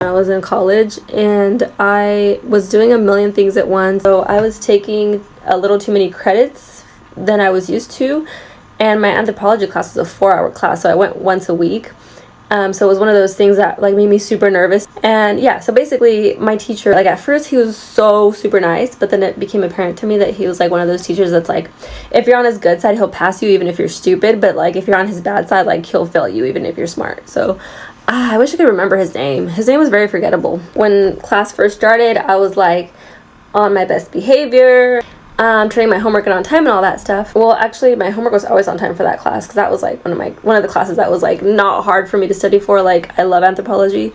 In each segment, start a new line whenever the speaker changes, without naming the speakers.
I was in college and I was doing a million things at once. So I was taking a little too many credits than I was used to, and my anthropology class was a 4-hour class, so I went once a week. So it was one of those things that like made me super nervous. And yeah, so basically my teacher, like at first he was so super nice, but then it became apparent to me that he was like one of those teachers that's like, if you're on his good side, he'll pass you even if you're stupid, but like if you're on his bad side, like he'll fail you even if you're smart. So I wish I could remember his name. His name was very forgettable. When class first started, I was like on my best behavior, turning my homework in on time and all that stuff. Well, actually my homework was always on time for that class, because that was like one of the classes that was like not hard for me to study for. Like I love anthropology,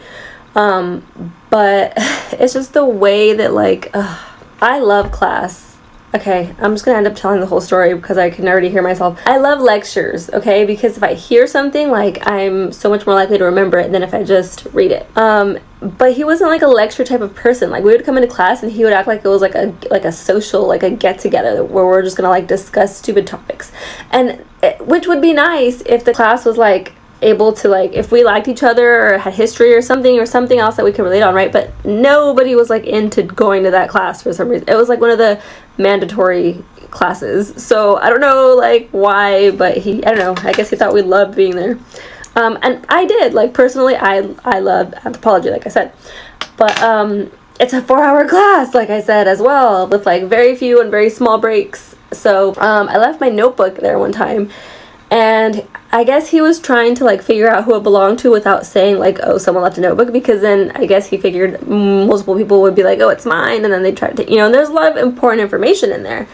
but it's just the way that like I love class. Okay, I'm just gonna end up telling the whole story because I can already hear myself. I love lectures, okay, because if I hear something, like I'm so much more likely to remember it than if I just read it. But he wasn't like a lecture type of person. Like we would come into class and he would act like it was like a social, like a get together where we're just gonna like discuss stupid topics, and which would be nice if the class was like able to, like, if we liked each other or had history or something else that we could relate on, right? But nobody was like into going to that class for some reason. It was like one of the mandatory classes, so I don't know like why, but I don't know, I guess he thought we loved being there. And I did, like personally I love anthropology, like I said, but it's a 4-hour class, like I said, as well, with like very few and very small breaks. So I left my notebook there one time, and I guess he was trying to like figure out who it belonged to without saying like, oh, someone left a notebook, because then I guess he figured multiple people would be like, oh, it's mine, and then they tried to, and there's a lot of important information in there,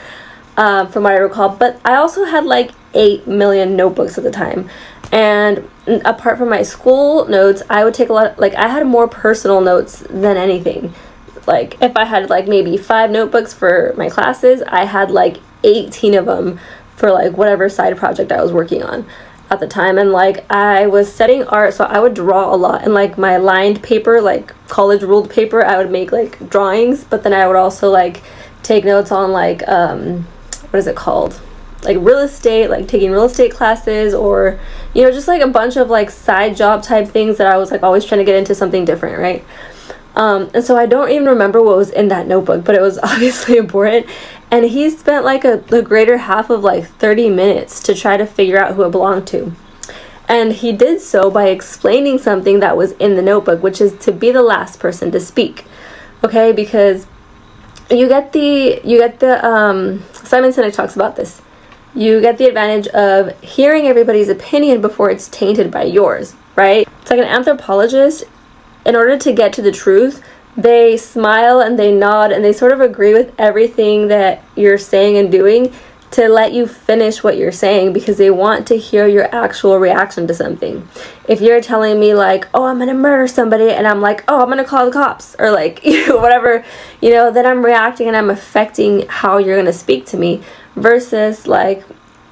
from what I recall. But I also had like 8 million notebooks at the time, and apart from my school notes, I would take a lot, like I had more personal notes than anything. Like if I had like maybe 5 notebooks for my classes, I had like 18 of them for like whatever side project I was working on at the time. And like I was studying art, so I would draw a lot, and like my lined paper, like college ruled paper, I would make like drawings, but then I would also like take notes on like what is it called, like real estate, like taking real estate classes, or just like a bunch of like side job type things that I was like always trying to get into something different, right? And so I don't even remember what was in that notebook, but it was obviously important. And he spent like the greater half of like 30 minutes to try to figure out who it belonged to. And he did so by explaining something that was in the notebook, which is to be the last person to speak. Okay, because you get the Simon Sinek talks about this. You get the advantage of hearing everybody's opinion before it's tainted by yours, right? It's like an anthropologist, in order to get to the truth, they smile and they nod and they sort of agree with everything that you're saying and doing to let you finish what you're saying, because they want to hear your actual reaction to something. If you're telling me like, oh, I'm gonna murder somebody, and I'm like, oh, I'm gonna call the cops, or like whatever, then I'm reacting and I'm affecting how you're gonna speak to me, versus like,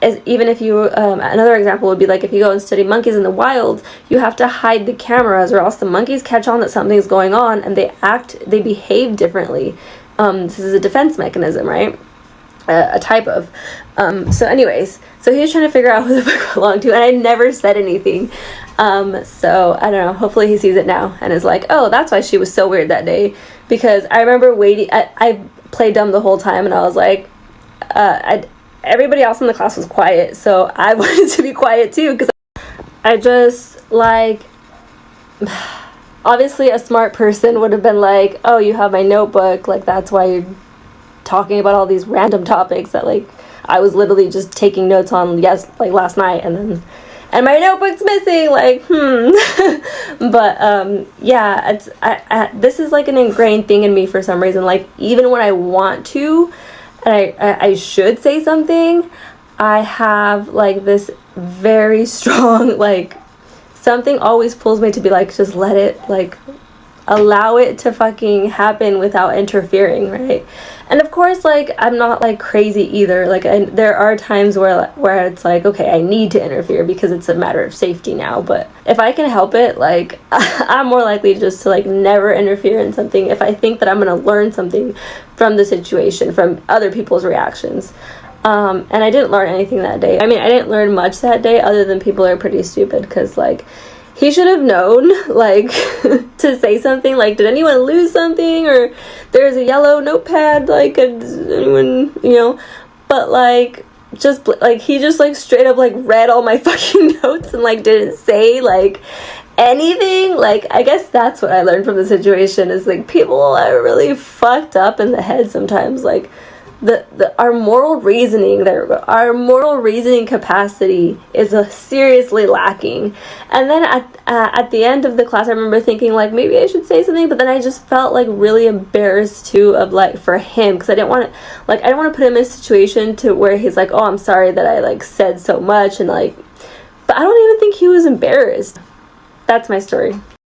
even if you, another example would be like if you go and study monkeys in the wild, you have to hide the cameras, or else the monkeys catch on that something's going on and they behave differently. This is a defense mechanism, right? A type of. So anyways, so he was trying to figure out who the book belonged to, and I never said anything. So I don't know, hopefully he sees it now and is like, oh, that's why she was so weird that day, because I remember waiting, I played dumb the whole time, and I was like, everybody else in the class was quiet, so I wanted to be quiet too, because I just like, obviously a smart person would have been like, oh, you have my notebook, like that's why you're talking about all these random topics that like I was literally just taking notes on last night, and my notebook's missing, like but yeah, it's this is like an ingrained thing in me for some reason. Like even when I want to, and I should say something, I have like this very strong, like something always pulls me to be like, just let it, like allow it to fucking happen without interfering, right? And of course, like I'm not like crazy either, like there are times where it's like, okay, I need to interfere because it's a matter of safety now, but if I can help it, like I'm more likely just to like never interfere in something if I think that I'm gonna learn something from the situation, from other people's reactions. And I didn't learn anything that day. I mean, I didn't learn much that day other than people are pretty stupid, because like he should have known, like, to say something, like, did anyone lose something, or there's a yellow notepad, like, does anyone, you know, but, like, just, like, he just, like, straight up, like, read all my fucking notes and, like, didn't say, like, anything. Like, I guess that's what I learned from the situation, is, like, people are really fucked up in the head sometimes, like, our moral reasoning, our moral reasoning capacity is seriously lacking. And then at the end of the class, I remember thinking, like, maybe I should say something, but then I just felt, like, really embarrassed too, of, like, for him, because I didn't want to put him in a situation to where he's like, oh, I'm sorry that I, like, said so much, and, like, but I don't even think he was embarrassed. That's my story.